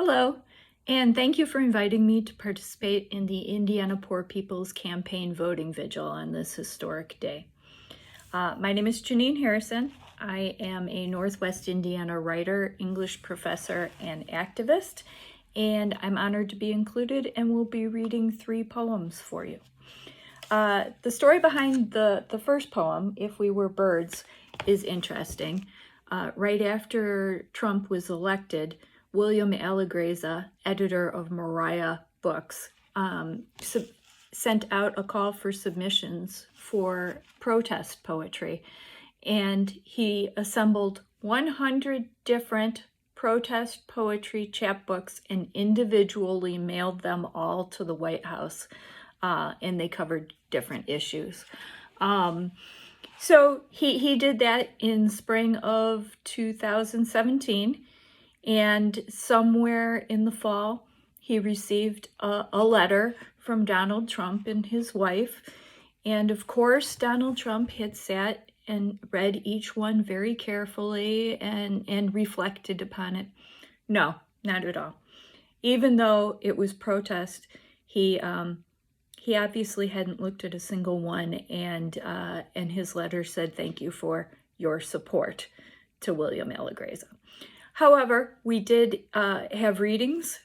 Hello, and thank you for inviting me to participate in the Indiana Poor People's Campaign voting vigil on this historic day. My name is Janine Harrison. I am a Northwest Indiana writer, English professor, and activist, and I'm honored to be included and will be reading 3 poems for you. The story behind the first poem, If We Were Birds, is interesting. Right after Trump was elected, William Allegreza, editor of Mariah Books, sent out a call for submissions for protest poetry, and he assembled 100 different protest poetry chapbooks and individually mailed them all to the White House, and they covered different issues. So he did that in spring of 2017. And somewhere in the fall, he received a letter from Donald Trump and his wife. And of course, Donald Trump had sat and read each one very carefully and reflected upon it. No, not at all. Even though it was protest, he obviously hadn't looked at a single one, and his letter said, "Thank you for your support," to William Allegreza. However, we did have readings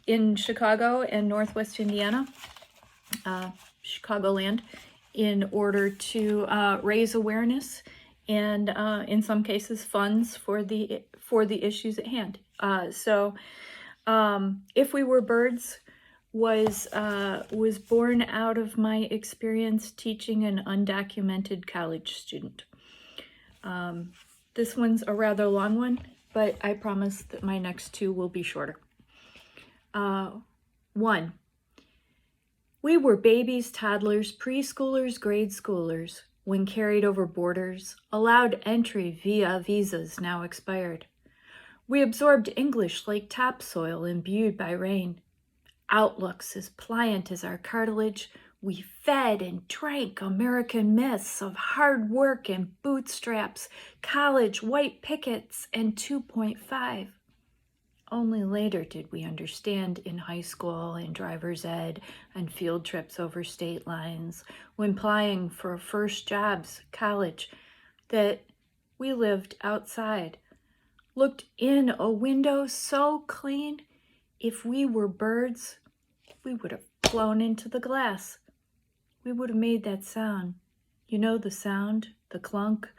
in Chicago and Northwest Indiana, Chicagoland, in order to raise awareness and, in some cases, funds for the issues at hand. So, If We Were Birds was born out of my experience teaching an undocumented college student. This one's a rather long one, but I promise that my next 2 will be shorter. 1. We were babies, toddlers, preschoolers, grade schoolers, when carried over borders, allowed entry via visas now expired. We absorbed English like topsoil imbued by rain. Outlooks as pliant as our cartilage, we fed and drank American myths of hard work and bootstraps, college, white pickets, and 2.5. Only later did we understand in high school and driver's ed and field trips over state lines, when applying for first jobs, college, that we lived outside, looked in a window so clean, if we were birds, we would have flown into the glass. We would have made that sound. You know, the sound, the clunk,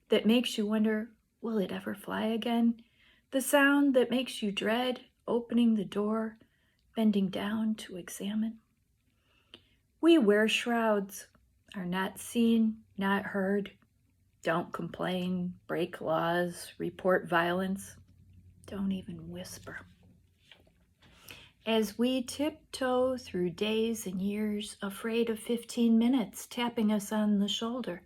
that makes you wonder, will it ever fly again? The sound that makes you dread opening the door, bending down to examine. We wear shrouds, are not seen, not heard, don't complain, break laws, report violence, don't even whisper. As we tiptoe through days and years, afraid of 15 minutes tapping us on the shoulder,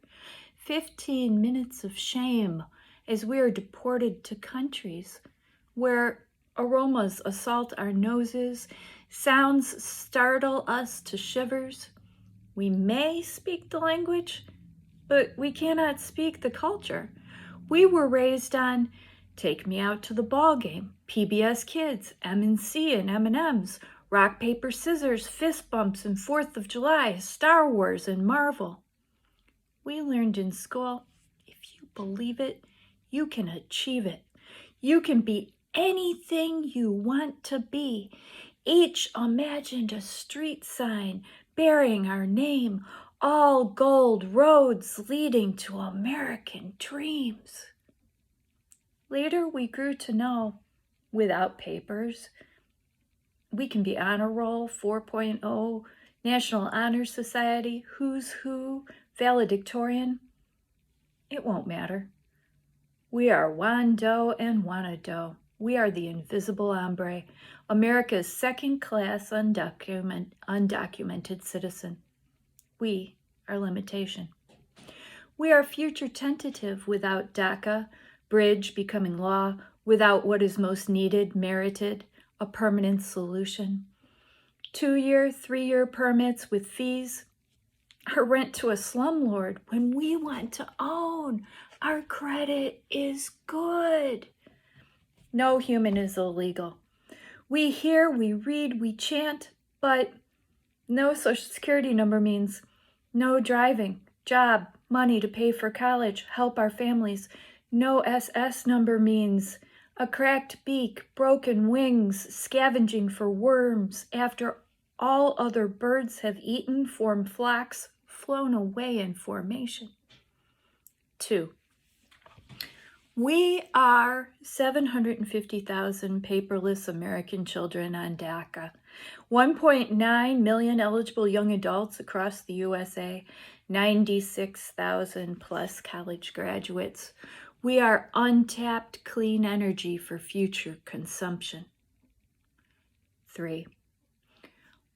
15 minutes of shame as we are deported to countries where aromas assault our noses, sounds startle us to shivers. We may speak the language, but we cannot speak the culture. We were raised on Take Me Out to the Ball Game, PBS Kids, M&C and M&M's, Rock, Paper, Scissors, Fist Bumps and 4th of July, Star Wars and Marvel. We learned in school, if you believe it, you can achieve it. You can be anything you want to be. Each imagined a street sign bearing our name, all gold roads leading to American dreams. Later, we grew to know, without papers, we can be honor roll, 4.0, National Honor Society, who's who, valedictorian. It won't matter. We are Wando and Wanado. We are the invisible hombre, America's second-class undocumented citizen. We are limitation. We are future tentative without DACA, bridge becoming law, without what is most needed, merited, a permanent solution. 2-year, 3-year permits with fees, our rent to a slumlord when we want to own. Our credit is good. No human is illegal. We hear, we read, we chant, but no social security number means no driving, job, money to pay for college, help our families. No SS number means a cracked beak, broken wings, scavenging for worms after all other birds have eaten, formed flocks, flown away in formation. 2. We are 750,000 paperless American children on DACA, 1.9 million eligible young adults across the USA, 96,000 plus college graduates. We are untapped clean energy for future consumption. 3.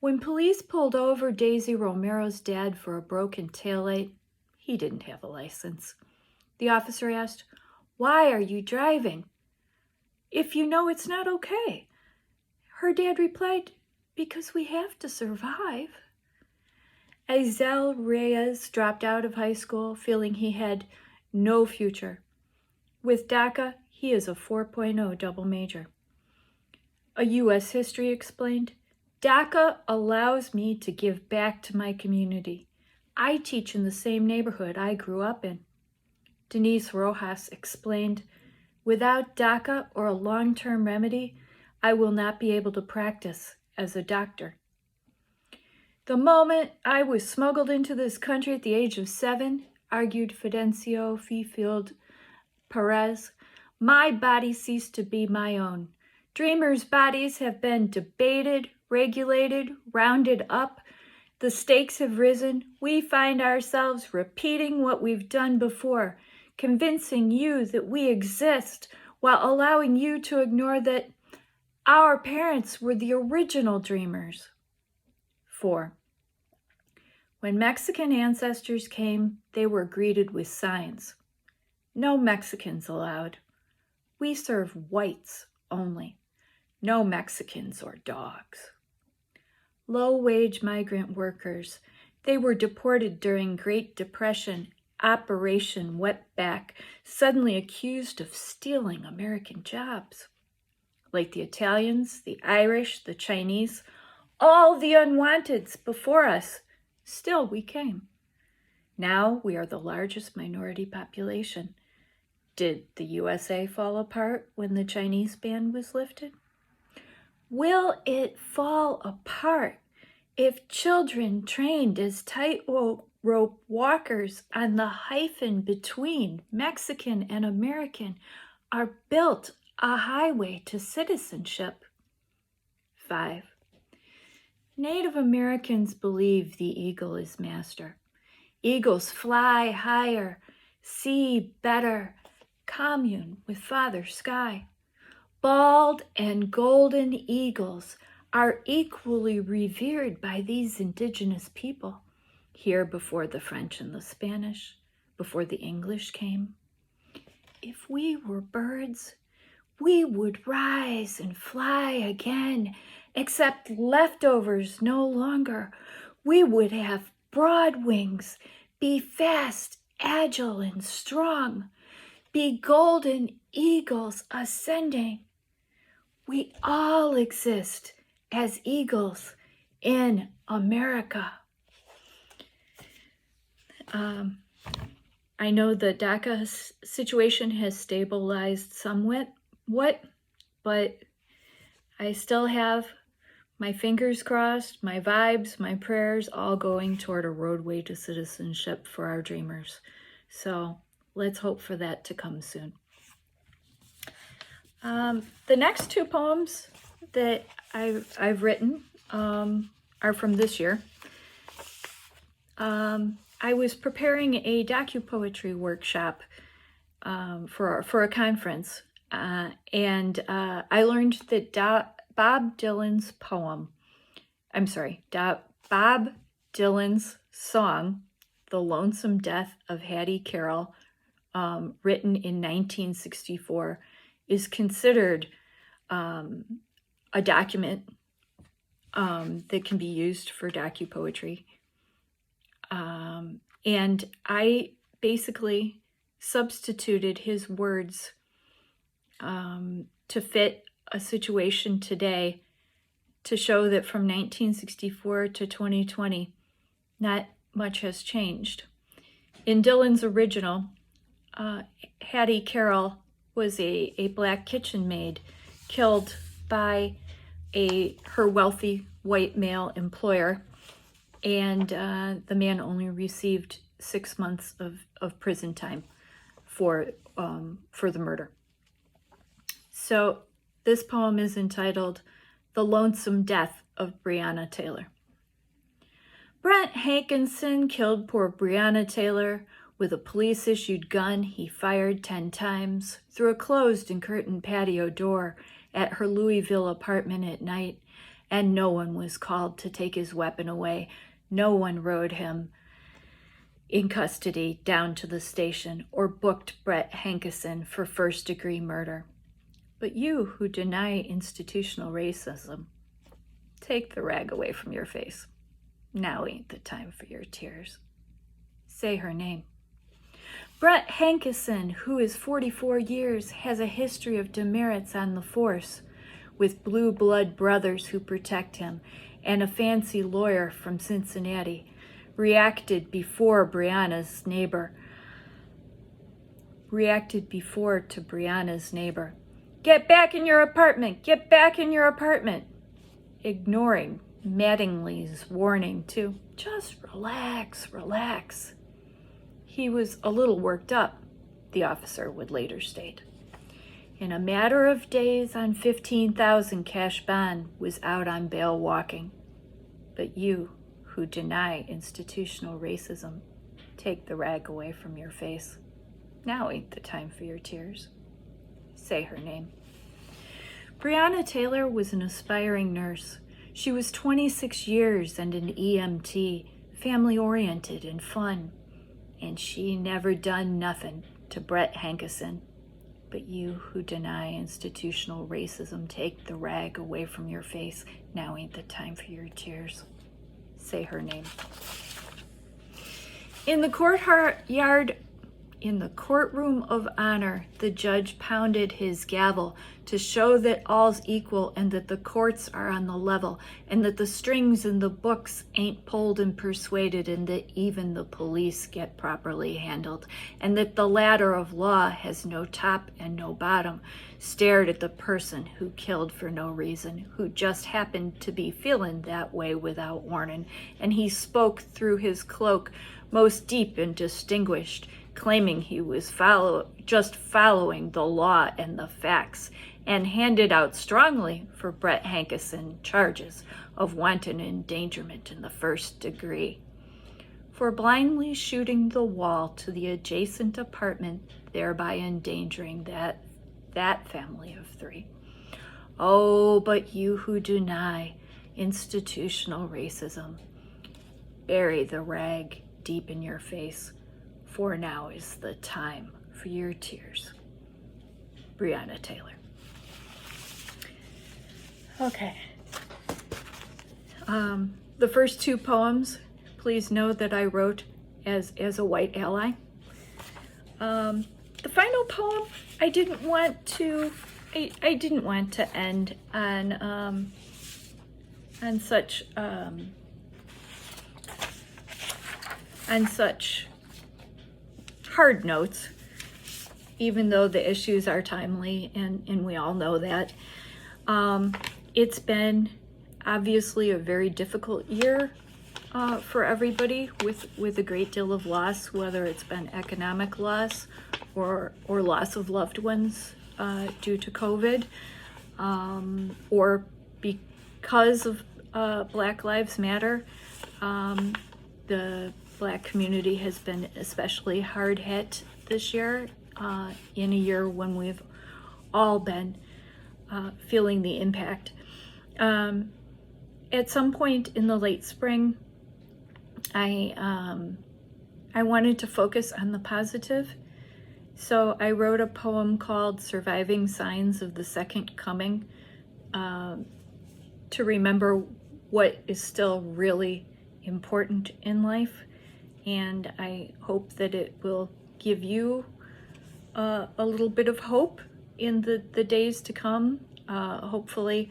When police pulled over Daisy Romero's dad for a broken taillight, he didn't have a license. The officer asked, "Why are you driving if you know it's not okay?" Her dad replied, "Because we have to survive." Azel Reyes dropped out of high school feeling he had no future. With DACA, he is a 4.0 double major. A U.S. history explained, "DACA allows me to give back to my community. I teach in the same neighborhood I grew up in." Denise Rojas explained, "Without DACA or a long-term remedy, I will not be able to practice as a doctor. The moment I was smuggled into this country at the age of 7, argued Fidencio Fifield Perez, my body ceased to be my own. Dreamers' bodies have been debated, regulated, rounded up. The stakes have risen. We find ourselves repeating what we've done before, convincing you that we exist while allowing you to ignore that our parents were the original dreamers." 4. When Mexican ancestors came, they were greeted with signs. "No Mexicans allowed. We serve whites only. No Mexicans or dogs." Low-wage migrant workers, they were deported during Great Depression, Operation Wetback, suddenly accused of stealing American jobs. Like the Italians, the Irish, the Chinese, all the unwanteds before us, still we came. Now we are the largest minority population. Did the USA fall apart when the Chinese ban was lifted? Will it fall apart if children trained as tightrope walkers on the hyphen between Mexican and American are built a highway to citizenship? 5. Native Americans believe the eagle is master. Eagles fly higher, see better, commune with Father Sky. Bald and golden eagles are equally revered by these indigenous people, here before the French and the Spanish, before the English came. If we were birds, we would rise and fly again, except leftovers no longer. We would have broad wings, be fast, agile, and strong, be golden eagles ascending. We all exist as eagles in America. I know the DACA situation has stabilized somewhat, but I still have my fingers crossed, my vibes, my prayers, all going toward a roadway to citizenship for our dreamers. So let's hope for that to come soon. The next 2 poems that I've written are from this year. I was preparing a docu-poetry workshop for a conference, and I learned that Bob Dylan's song, "The Lonesome Death of Hattie Carroll," written in 1964, is considered a document that can be used for docu-poetry. And I basically substituted his words to fit a situation today to show that from 1964 to 2020, not much has changed. In Dylan's original, Hattie Carroll was a black kitchen maid killed by her wealthy white male employer, and the man only received 6 months of prison time for the murder. So this poem is entitled The Lonesome Death of Breonna Taylor. Brent Hankinson killed poor Breonna Taylor with a police-issued gun he fired 10 times through a closed and curtained patio door at her Louisville apartment at night, and no one was called to take his weapon away. No one rode him in custody down to the station or booked Brett Hankinson for first-degree murder. But you who deny institutional racism, take the rag away from your face. Now ain't the time for your tears. Say her name. Brett Hankinson, who is 44 years, has a history of demerits on the force, with blue blood brothers who protect him, and a fancy lawyer from Cincinnati, reacted before to Breonna's neighbor. Get back in your apartment! Get back in your apartment! Ignoring Mattingly's warning to just relax, relax. He was a little worked up, the officer would later state. In a matter of days on $15,000 cash bond was out on bail walking. But you who deny institutional racism, take the rag away from your face. Now ain't the time for your tears. Say her name. Breonna Taylor was an aspiring nurse. She was 26 years and an EMT, family-oriented and fun. And she never done nothing to Brett Hankinson. But you who deny institutional racism, take the rag away from your face. Now ain't the time for your tears. Say her name. In the courtroom of honor, the judge pounded his gavel to show that all's equal and that the courts are on the level and that the strings in the books ain't pulled and persuaded and that even the police get properly handled and that the ladder of law has no top and no bottom, stared at the person who killed for no reason, who just happened to be feeling that way without warning, and he spoke through his cloak, most deep and distinguished, claiming he was just following the law and the facts, and handed out strongly for Brett Hankinson charges of wanton endangerment in the first degree for blindly shooting the wall to the adjacent apartment, thereby endangering that family of 3. Oh, but you who deny institutional racism, bury the rag deep in your face, for now is the time for your tears. Breonna Taylor. Okay. The first 2 poems, please know that I wrote as a white ally. The final poem, I didn't want to end on such hard notes, even though the issues are timely, and we all know that. It's been obviously a very difficult year for everybody with a great deal of loss, whether it's been economic loss or loss of loved ones due to COVID, or because of Black Lives Matter. The Black community has been especially hard hit this year, in a year when we've all been feeling the impact. At some point in the late spring, I wanted to focus on the positive, so I wrote a poem called Surviving Signs of the Second Coming, to remember what is still really important in life, and I hope that it will give you a little bit of hope in the days to come. Hopefully,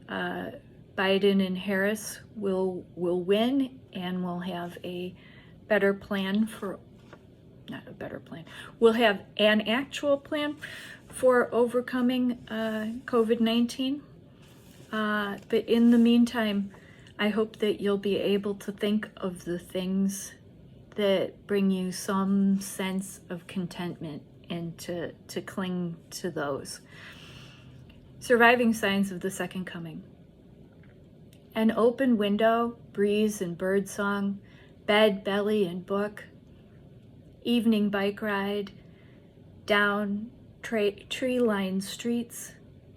Biden and Harris will win, and we'll have a better plan for, not a better plan, we'll have an actual plan for overcoming COVID-19. But in the meantime, I hope that you'll be able to think of the things that bring you some sense of contentment and to cling to those. Surviving signs of the second coming. An open window, breeze and birdsong, bed, belly, and book. Evening bike ride, down tree-lined streets,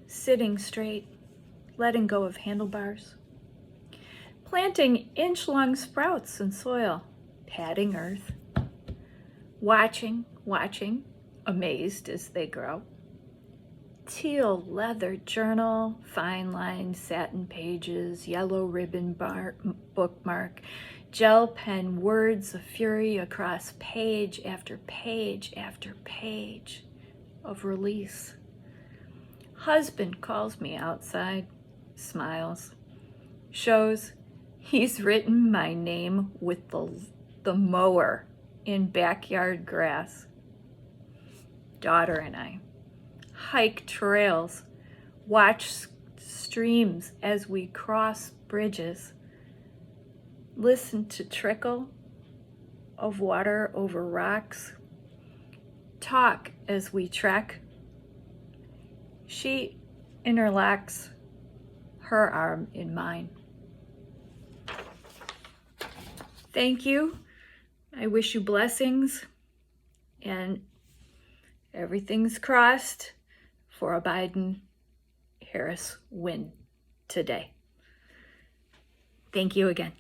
sitting straight, letting go of handlebars. Planting inch-long sprouts in soil, patting earth. Watching, amazed as they grow. Teal leather journal, fine lined satin pages, yellow ribbon bookmark, gel pen words of fury across page after page after page of release. Husband calls me outside, smiles, shows he's written my name with the mower in backyard grass. Daughter and I hike trails, watch streams as we cross bridges, listen to trickle of water over rocks, talk as we trek. She interlocks her arm in mine. Thank you. I wish you blessings, and everything's crossed for a Biden-Harris win today. Thank you again.